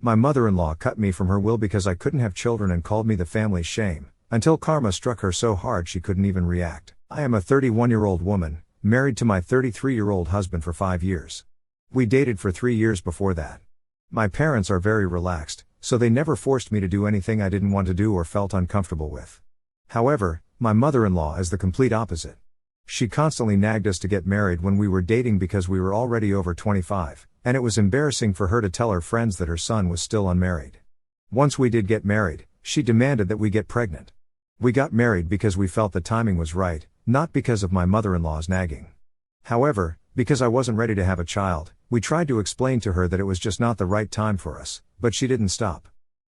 My mother-in-law cut me from her will because I couldn't have children and called me the family's shame, until karma struck her so hard she couldn't even react. I am a 31-year-old woman, married to my 33-year-old husband for 5 years. We dated for 3 years before that. My parents are very relaxed, so they never forced me to do anything I didn't want to do or felt uncomfortable with. However, my mother-in-law is the complete opposite. She constantly nagged us to get married when we were dating because we were already over 25, and it was embarrassing for her to tell her friends that her son was still unmarried. Once we did get married, she demanded that we get pregnant. We got married because we felt the timing was right, not because of my mother-in-law's nagging. However, because I wasn't ready to have a child, we tried to explain to her that it was just not the right time for us, but she didn't stop.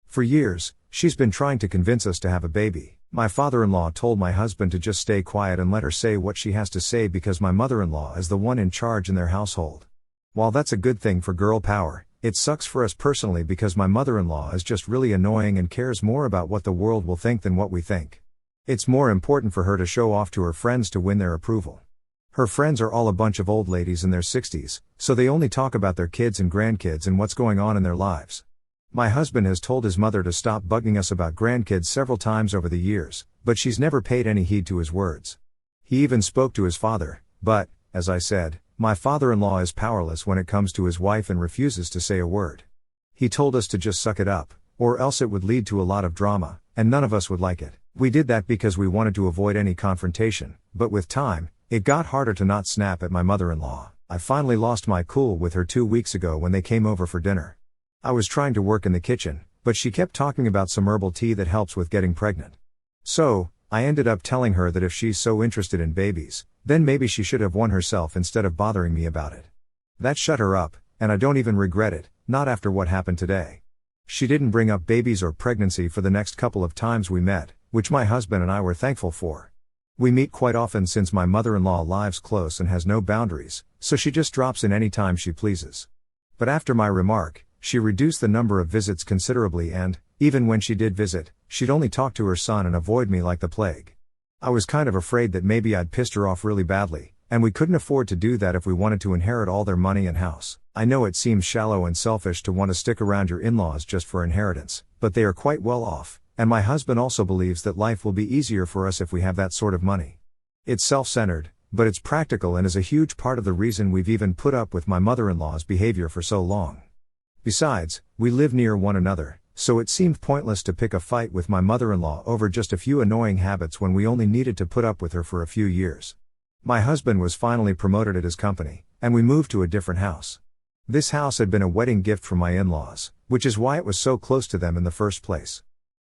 For years, she's been trying to convince us to have a baby. My father-in-law told my husband to just stay quiet and let her say what she has to say because my mother-in-law is the one in charge in their household. While that's a good thing for girl power, it sucks for us personally because my mother-in-law is just really annoying and cares more about what the world will think than what we think. It's more important for her to show off to her friends to win their approval. Her friends are all a bunch of old ladies in their 60s, so they only talk about their kids and grandkids and what's going on in their lives. My husband has told his mother to stop bugging us about grandkids several times over the years, but she's never paid any heed to his words. He even spoke to his father, but, as I said, my father-in-law is powerless when it comes to his wife and refuses to say a word. He told us to just suck it up, or else it would lead to a lot of drama, and none of us would like it. We did that because we wanted to avoid any confrontation, but with time, it got harder to not snap at my mother-in-law. I finally lost my cool with her 2 weeks ago when they came over for dinner. I was trying to work in the kitchen, but she kept talking about some herbal tea that helps with getting pregnant. So, I ended up telling her that if she's so interested in babies, then maybe she should have one herself instead of bothering me about it. That shut her up, and I don't even regret it, not after what happened today. She didn't bring up babies or pregnancy for the next couple of times we met, which my husband and I were thankful for. We meet quite often since my mother-in-law lives close and has no boundaries, so she just drops in any time she pleases. But after my remark, she reduced the number of visits considerably and, even when she did visit, she'd only talk to her son and avoid me like the plague. I was kind of afraid that maybe I'd pissed her off really badly, and we couldn't afford to do that if we wanted to inherit all their money and house. I know it seems shallow and selfish to want to stick around your in-laws just for inheritance, but they are quite well off, and my husband also believes that life will be easier for us if we have that sort of money. It's self-centered, but it's practical and is a huge part of the reason we've even put up with my mother-in-law's behavior for so long. Besides, we live near one another, so it seemed pointless to pick a fight with my mother-in-law over just a few annoying habits when we only needed to put up with her for a few years. My husband was finally promoted at his company, and we moved to a different house. This house had been a wedding gift from my in-laws, which is why it was so close to them in the first place.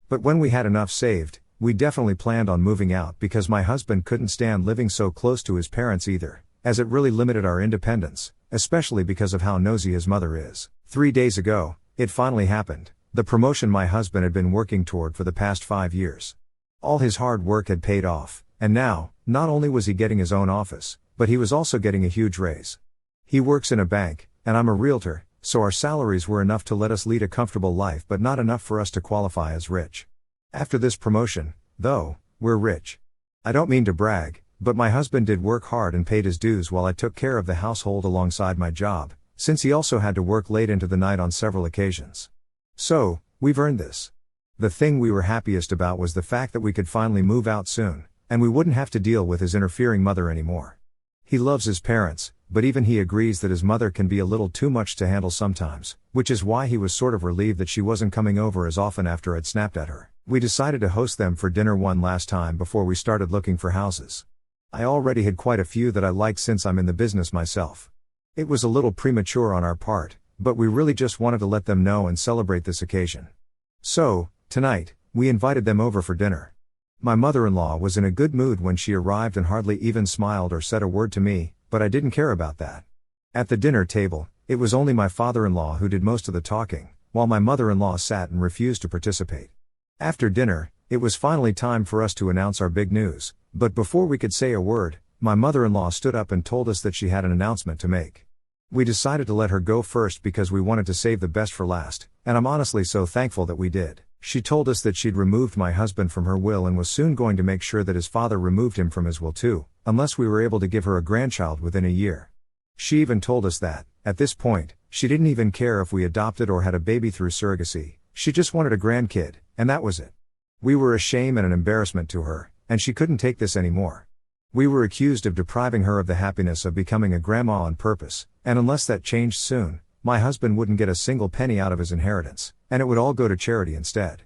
But when we had enough saved, we definitely planned on moving out because my husband couldn't stand living so close to his parents either, as it really limited our independence, especially because of how nosy his mother is. 3 days ago, it finally happened, the promotion my husband had been working toward for the past 5 years. All his hard work had paid off, and now, not only was he getting his own office, but he was also getting a huge raise. He works in a bank, and I'm a realtor, so our salaries were enough to let us lead a comfortable life but not enough for us to qualify as rich. After this promotion, though, we're rich. I don't mean to brag, but my husband did work hard and paid his dues while I took care of the household alongside my job, since he also had to work late into the night on several occasions. So, we've earned this. The thing we were happiest about was the fact that we could finally move out soon, and we wouldn't have to deal with his interfering mother anymore. He loves his parents, but even he agrees that his mother can be a little too much to handle sometimes, which is why he was sort of relieved that she wasn't coming over as often after I'd snapped at her. We decided to host them for dinner one last time before we started looking for houses. I already had quite a few that I liked since I'm in the business myself. It was a little premature on our part, but we really just wanted to let them know and celebrate this occasion. So, tonight, we invited them over for dinner. My mother-in-law was in a good mood when she arrived and hardly even smiled or said a word to me, but I didn't care about that. At the dinner table, it was only my father-in-law who did most of the talking, while my mother-in-law sat and refused to participate. After dinner, it was finally time for us to announce our big news, but before we could say a word, my mother-in-law stood up and told us that she had an announcement to make. We decided to let her go first because we wanted to save the best for last, and I'm honestly so thankful that we did. She told us that she'd removed my husband from her will and was soon going to make sure that his father removed him from his will too, unless we were able to give her a grandchild within a year. She even told us that, at this point, she didn't even care if we adopted or had a baby through surrogacy, she just wanted a grandkid, and that was it. We were a shame and an embarrassment to her, and she couldn't take this anymore. We were accused of depriving her of the happiness of becoming a grandma on purpose, and unless that changed soon, my husband wouldn't get a single penny out of his inheritance, and it would all go to charity instead.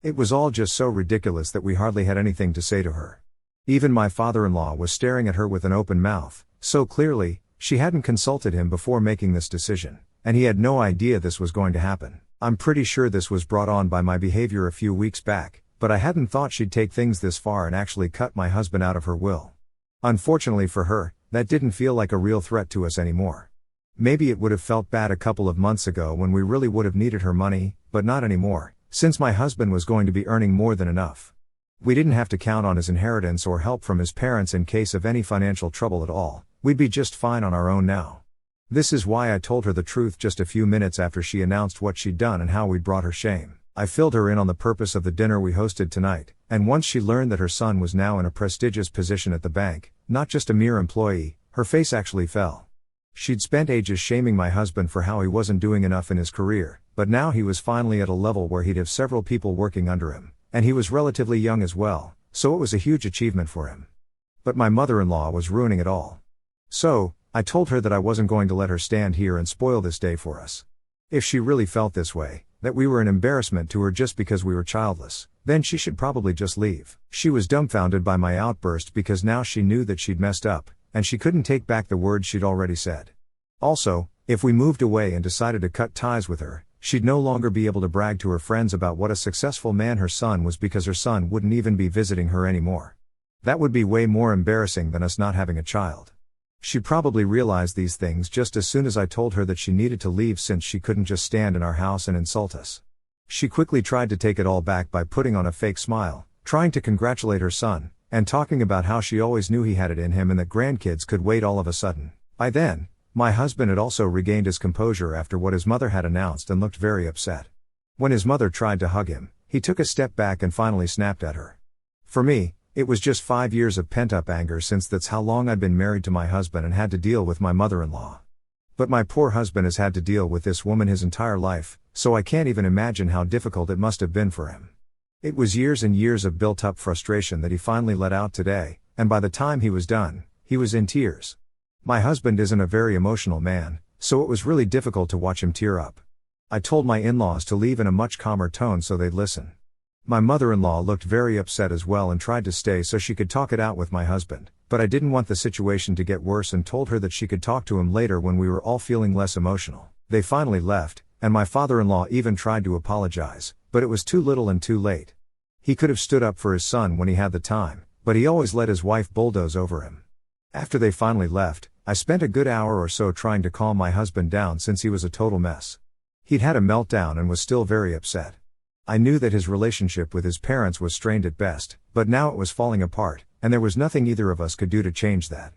It was all just so ridiculous that we hardly had anything to say to her. Even my father-in-law was staring at her with an open mouth, so clearly, she hadn't consulted him before making this decision, and he had no idea this was going to happen. I'm pretty sure this was brought on by my behavior a few weeks back, but I hadn't thought she'd take things this far and actually cut my husband out of her will. Unfortunately for her, that didn't feel like a real threat to us anymore. Maybe it would have felt bad a couple of months ago when we really would have needed her money, but not anymore, since my husband was going to be earning more than enough. We didn't have to count on his inheritance or help from his parents in case of any financial trouble at all, we'd be just fine on our own now. This is why I told her the truth just a few minutes after she announced what she'd done and how we'd brought her shame. I filled her in on the purpose of the dinner we hosted tonight, and once she learned that her son was now in a prestigious position at the bank, not just a mere employee, her face actually fell. She'd spent ages shaming my husband for how he wasn't doing enough in his career, but now he was finally at a level where he'd have several people working under him, and he was relatively young as well, so it was a huge achievement for him. But my mother-in-law was ruining it all. So, I told her that I wasn't going to let her stand here and spoil this day for us. If she really felt this way, that we were an embarrassment to her just because we were childless, then she should probably just leave. She was dumbfounded by my outburst because now she knew that she'd messed up, and she couldn't take back the words she'd already said. Also, if we moved away and decided to cut ties with her, she'd no longer be able to brag to her friends about what a successful man her son was because her son wouldn't even be visiting her anymore. That would be way more embarrassing than us not having a child. She probably realized these things just as soon as I told her that she needed to leave since she couldn't just stand in our house and insult us. She quickly tried to take it all back by putting on a fake smile, trying to congratulate her son, and talking about how she always knew he had it in him and that grandkids could wait all of a sudden. By then, my husband had also regained his composure after what his mother had announced and looked very upset. When his mother tried to hug him, he took a step back and finally snapped at her. For me, it was just 5 years of pent-up anger since that's how long I'd been married to my husband and had to deal with my mother-in-law. But my poor husband has had to deal with this woman his entire life, so I can't even imagine how difficult it must have been for him. It was years and years of built-up frustration that he finally let out today, and by the time he was done, he was in tears. My husband isn't a very emotional man, so it was really difficult to watch him tear up. I told my in-laws to leave in a much calmer tone so they'd listen. My mother-in-law looked very upset as well and tried to stay so she could talk it out with my husband, but I didn't want the situation to get worse and told her that she could talk to him later when we were all feeling less emotional. They finally left, and my father-in-law even tried to apologize, but it was too little and too late. He could have stood up for his son when he had the time, but he always let his wife bulldoze over him. After they finally left, I spent a good hour or so trying to calm my husband down since he was a total mess. He'd had a meltdown and was still very upset. I knew that his relationship with his parents was strained at best, but now it was falling apart, and there was nothing either of us could do to change that.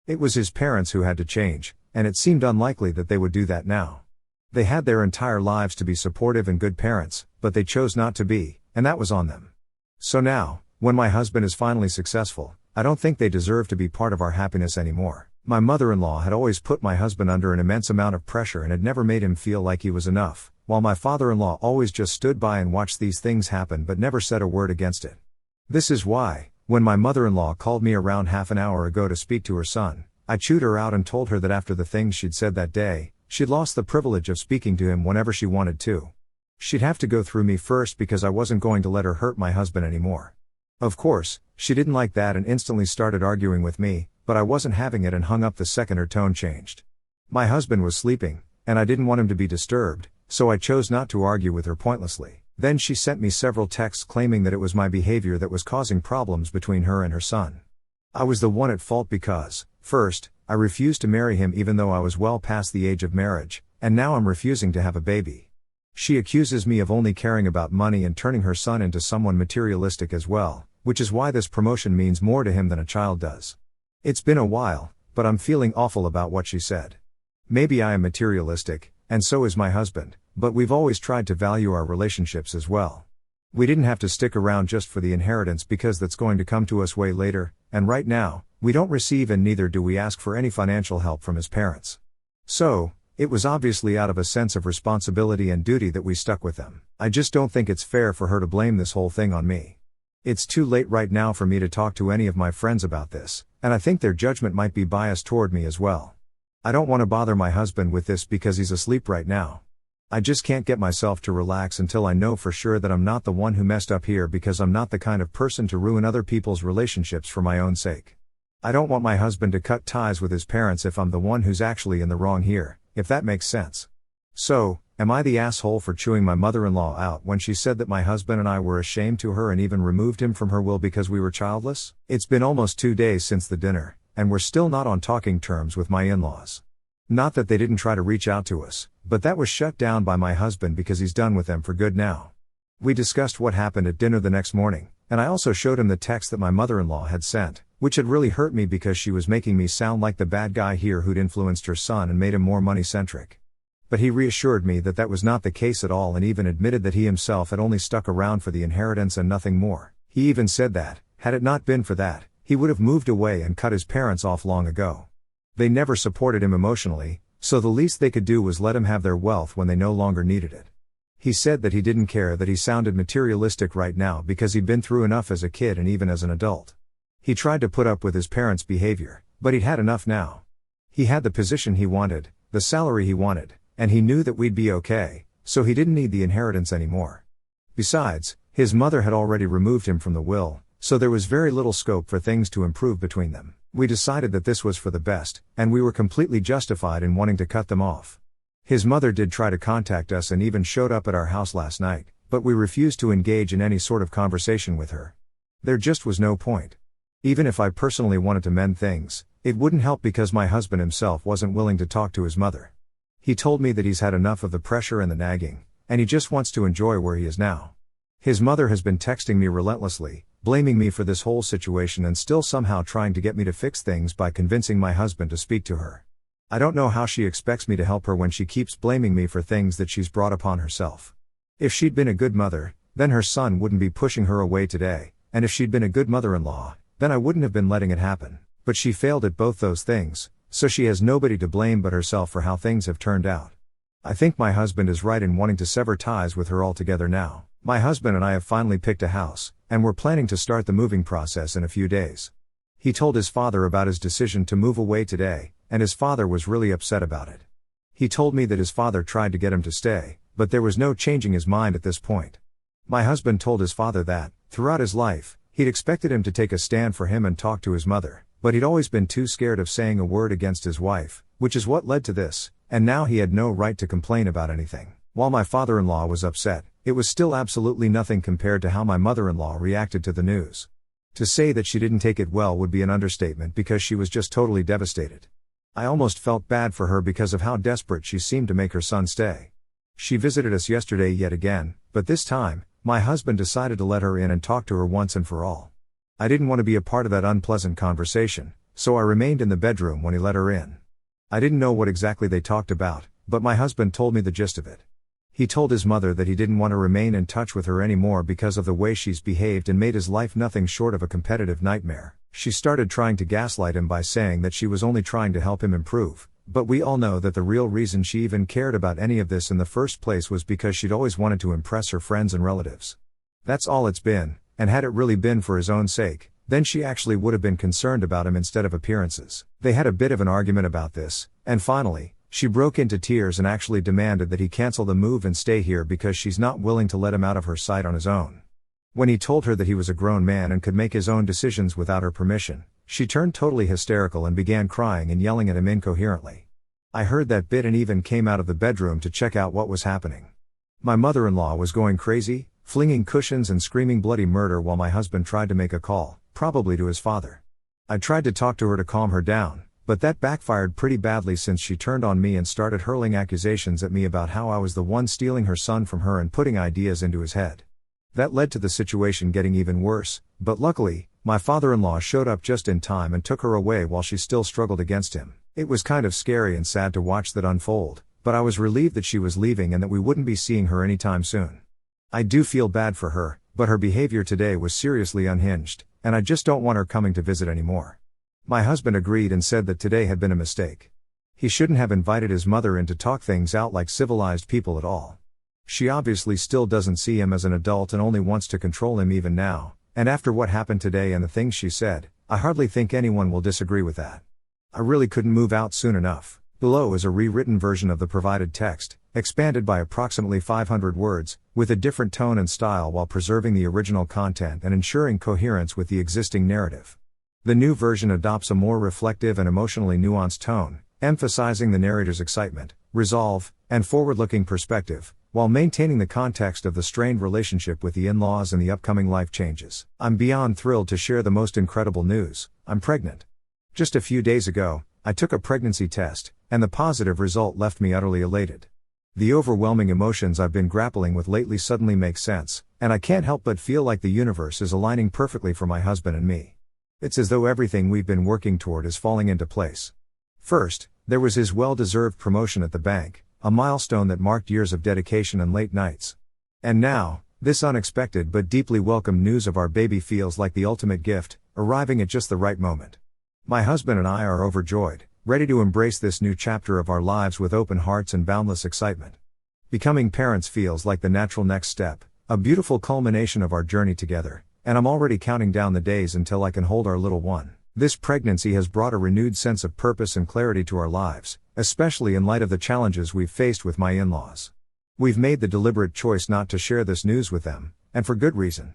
It was his parents who had to change, and it seemed unlikely that they would do that now. They had their entire lives to be supportive and good parents, but they chose not to be, and that was on them. So now, when my husband is finally successful, I don't think they deserve to be part of our happiness anymore. My mother-in-law had always put my husband under an immense amount of pressure and had never made him feel like he was enough, while my father-in-law always just stood by and watched these things happen but never said a word against it. This is why, when my mother-in-law called me around half an hour ago to speak to her son, I chewed her out and told her that after the things she'd said that day, she'd lost the privilege of speaking to him whenever she wanted to. She'd have to go through me first because I wasn't going to let her hurt my husband anymore. Of course, she didn't like that and instantly started arguing with me, but I wasn't having it and hung up the second her tone changed. My husband was sleeping, and I didn't want him to be disturbed, so I chose not to argue with her pointlessly. Then she sent me several texts claiming that it was my behavior that was causing problems between her and her son. I was the one at fault because, first, I refused to marry him even though I was well past the age of marriage, and now I'm refusing to have a baby. She accuses me of only caring about money and turning her son into someone materialistic as well, which is why this promotion means more to him than a child does. It's been a while, but I'm feeling awful about what she said. Maybe I am materialistic, and so is my husband, but we've always tried to value our relationships as well. We didn't have to stick around just for the inheritance because that's going to come to us way later, and right now, we don't receive and neither do we ask for any financial help from his parents. So, It was obviously out of a sense of responsibility and duty that we stuck with them. I just don't think it's fair for her to blame this whole thing on me. It's too late right now for me to talk to any of my friends about this, and I think their judgment might be biased toward me as well. I don't want to bother my husband with this because he's asleep right now. I just can't get myself to relax until I know for sure that I'm not the one who messed up here, because I'm not the kind of person to ruin other people's relationships for my own sake. I don't want my husband to cut ties with his parents if I'm the one who's actually in the wrong here, if that makes sense. So, am I the asshole for chewing my mother-in-law out when she said that my husband and I were ashamed to her and even removed him from her will because we were childless? It's been almost 2 days since the dinner, and we're still not on talking terms with my in-laws. Not that they didn't try to reach out to us, but that was shut down by my husband because he's done with them for good now. We discussed what happened at dinner the next morning, and I also showed him the text that my mother-in-law had sent, which had really hurt me because she was making me sound like the bad guy here who'd influenced her son and made him more money-centric. But he reassured me that that was not the case at all, and even admitted that he himself had only stuck around for the inheritance and nothing more. He even said that, had it not been for that, he would have moved away and cut his parents off long ago. They never supported him emotionally, so the least they could do was let him have their wealth when they no longer needed it. He said that he didn't care that he sounded materialistic right now because he'd been through enough as a kid and even as an adult. He tried to put up with his parents' behavior, but he'd had enough now. He had the position he wanted, the salary he wanted, and he knew that we'd be okay, so he didn't need the inheritance anymore. Besides, his mother had already removed him from the will, so there was very little scope for things to improve between them. We decided that this was for the best, and we were completely justified in wanting to cut them off. His mother did try to contact us and even showed up at our house last night, but we refused to engage in any sort of conversation with her. There just was no point. Even if I personally wanted to mend things, it wouldn't help because my husband himself wasn't willing to talk to his mother. He told me that he's had enough of the pressure and the nagging, and he just wants to enjoy where he is now. His mother has been texting me relentlessly, blaming me for this whole situation and still somehow trying to get me to fix things by convincing my husband to speak to her. I don't know how she expects me to help her when she keeps blaming me for things that she's brought upon herself. If she'd been a good mother, then her son wouldn't be pushing her away today, and if she'd been a good mother-in-law, then I wouldn't have been letting it happen. But she failed at both those things, so she has nobody to blame but herself for how things have turned out. I think my husband is right in wanting to sever ties with her altogether now. My husband and I have finally picked a house, and we're planning to start the moving process in a few days. He told his father about his decision to move away today, and his father was really upset about it. He told me that his father tried to get him to stay, but there was no changing his mind at this point. My husband told his father that, throughout his life, he'd expected him to take a stand for him and talk to his mother, but he'd always been too scared of saying a word against his wife, which is what led to this, and now he had no right to complain about anything. While my father-in-law was upset, it was still absolutely nothing compared to how my mother-in-law reacted to the news. To say that she didn't take it well would be an understatement because she was just totally devastated. I almost felt bad for her because of how desperate she seemed to make her son stay. She visited us yesterday yet again, but this time, my husband decided to let her in and talk to her once and for all. I didn't want to be a part of that unpleasant conversation, so I remained in the bedroom when he let her in. I didn't know what exactly they talked about, but my husband told me the gist of it. He told his mother that he didn't want to remain in touch with her anymore because of the way she's behaved and made his life nothing short of a competitive nightmare. She started trying to gaslight him by saying that she was only trying to help him improve, but we all know that the real reason she even cared about any of this in the first place was because she'd always wanted to impress her friends and relatives. That's all it's been, and had it really been for his own sake, then she actually would have been concerned about him instead of appearances. They had a bit of an argument about this, and finally, she broke into tears and actually demanded that he cancel the move and stay here because she's not willing to let him out of her sight on his own. When he told her that he was a grown man and could make his own decisions without her permission, she turned totally hysterical and began crying and yelling at him incoherently. I heard that bit and even came out of the bedroom to check out what was happening. My mother-in-law was going crazy, flinging cushions and screaming bloody murder while my husband tried to make a call, probably to his father. I tried to talk to her to calm her down, but that backfired pretty badly since she turned on me and started hurling accusations at me about how I was the one stealing her son from her and putting ideas into his head. That led to the situation getting even worse, but luckily, my father-in-law showed up just in time and took her away while she still struggled against him. It was kind of scary and sad to watch that unfold, but I was relieved that she was leaving and that we wouldn't be seeing her anytime soon. I do feel bad for her, but her behavior today was seriously unhinged, and I just don't want her coming to visit anymore. My husband agreed and said that today had been a mistake. He shouldn't have invited his mother in to talk things out like civilized people at all. She obviously still doesn't see him as an adult and only wants to control him even now, and after what happened today and the things she said, I hardly think anyone will disagree with that. I really couldn't move out soon enough. Below is a rewritten version of the provided text, expanded by approximately 500 words, with a different tone and style while preserving the original content and ensuring coherence with the existing narrative. The new version adopts a more reflective and emotionally nuanced tone, emphasizing the narrator's excitement, resolve, and forward-looking perspective, while maintaining the context of the strained relationship with the in-laws and the upcoming life changes. I'm beyond thrilled to share the most incredible news. I'm pregnant. Just a few days ago, I took a pregnancy test, and the positive result left me utterly elated. The overwhelming emotions I've been grappling with lately suddenly make sense, and I can't help but feel like the universe is aligning perfectly for my husband and me. It's as though everything we've been working toward is falling into place. First, there was his well-deserved promotion at the bank, a milestone that marked years of dedication and late nights. And now, this unexpected but deeply welcome news of our baby feels like the ultimate gift, arriving at just the right moment. My husband and I are overjoyed, ready to embrace this new chapter of our lives with open hearts and boundless excitement. Becoming parents feels like the natural next step, a beautiful culmination of our journey together, and I'm already counting down the days until I can hold our little one. This pregnancy has brought a renewed sense of purpose and clarity to our lives, especially in light of the challenges we've faced with my in-laws. We've made the deliberate choice not to share this news with them, and for good reason.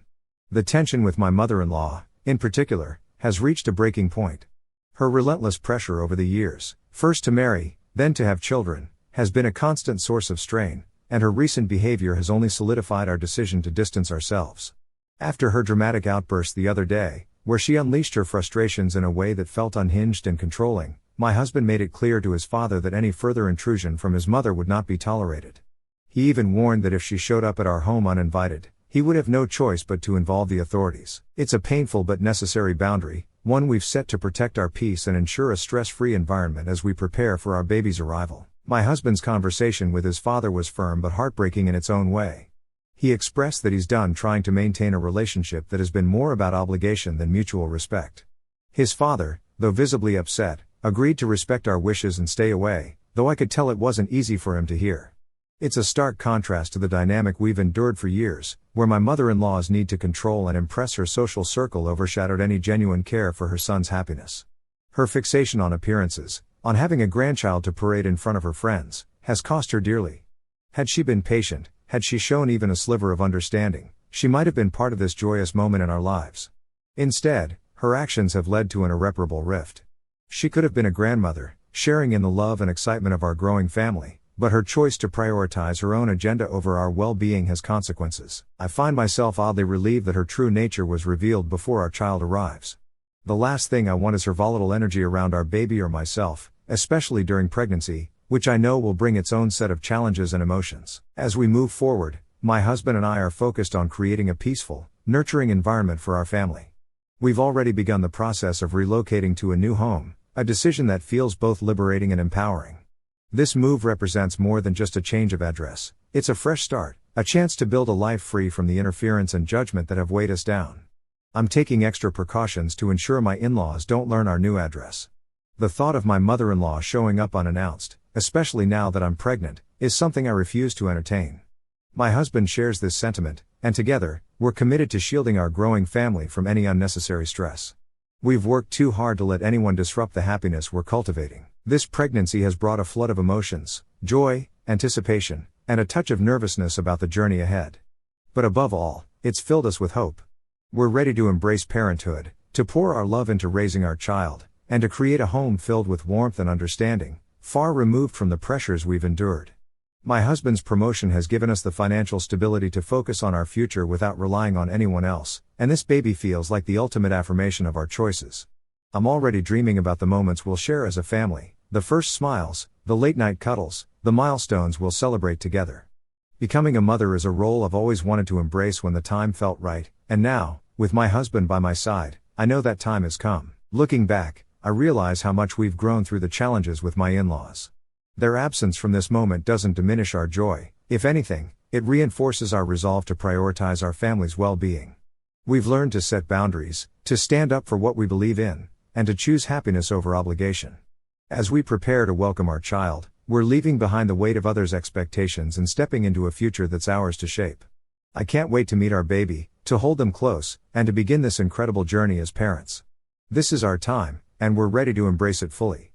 The tension with my mother-in-law, in particular, has reached a breaking point. Her relentless pressure over the years, first to marry, then to have children, has been a constant source of strain, and her recent behavior has only solidified our decision to distance ourselves. After her dramatic outburst the other day, where she unleashed her frustrations in a way that felt unhinged and controlling, my husband made it clear to his father that any further intrusion from his mother would not be tolerated. He even warned that if she showed up at our home uninvited, he would have no choice but to involve the authorities. It's a painful but necessary boundary, one we've set to protect our peace and ensure a stress-free environment as we prepare for our baby's arrival. My husband's conversation with his father was firm but heartbreaking in its own way. He expressed that he's done trying to maintain a relationship that has been more about obligation than mutual respect. His father, though visibly upset, agreed to respect our wishes and stay away, though I could tell it wasn't easy for him to hear. It's a stark contrast to the dynamic we've endured for years, where my mother-in-law's need to control and impress her social circle overshadowed any genuine care for her son's happiness. Her fixation on appearances, on having a grandchild to parade in front of her friends, has cost her dearly. Had she been patient, had she shown even a sliver of understanding, she might have been part of this joyous moment in our lives. Instead, her actions have led to an irreparable rift. She could have been a grandmother, sharing in the love and excitement of our growing family, but her choice to prioritize her own agenda over our well-being has consequences. I find myself oddly relieved that her true nature was revealed before our child arrives. The last thing I want is her volatile energy around our baby or myself, especially during pregnancy, which I know will bring its own set of challenges and emotions. As we move forward, my husband and I are focused on creating a peaceful, nurturing environment for our family. We've already begun the process of relocating to a new home, a decision that feels both liberating and empowering. This move represents more than just a change of address. It's a fresh start, a chance to build a life free from the interference and judgment that have weighed us down. I'm taking extra precautions to ensure my in-laws don't learn our new address. The thought of my mother-in-law showing up unannounced, especially now that I'm pregnant, is something I refuse to entertain. My husband shares this sentiment, and together, we're committed to shielding our growing family from any unnecessary stress. We've worked too hard to let anyone disrupt the happiness we're cultivating. This pregnancy has brought a flood of emotions, joy, anticipation, and a touch of nervousness about the journey ahead. But above all, it's filled us with hope. We're ready to embrace parenthood, to pour our love into raising our child, and to create a home filled with warmth and understanding, far removed from the pressures we've endured. My husband's promotion has given us the financial stability to focus on our future without relying on anyone else, and this baby feels like the ultimate affirmation of our choices. I'm already dreaming about the moments we'll share as a family, the first smiles, the late-night cuddles, the milestones we'll celebrate together. Becoming a mother is a role I've always wanted to embrace when the time felt right, and now, with my husband by my side, I know that time has come. Looking back, I realize how much we've grown through the challenges with my in-laws. Their absence from this moment doesn't diminish our joy. If anything, it reinforces our resolve to prioritize our family's well-being. We've learned to set boundaries, to stand up for what we believe in, and to choose happiness over obligation. As we prepare to welcome our child, we're leaving behind the weight of others' expectations and stepping into a future that's ours to shape. I can't wait to meet our baby, to hold them close, and to begin this incredible journey as parents. This is our time, and we're ready to embrace it fully.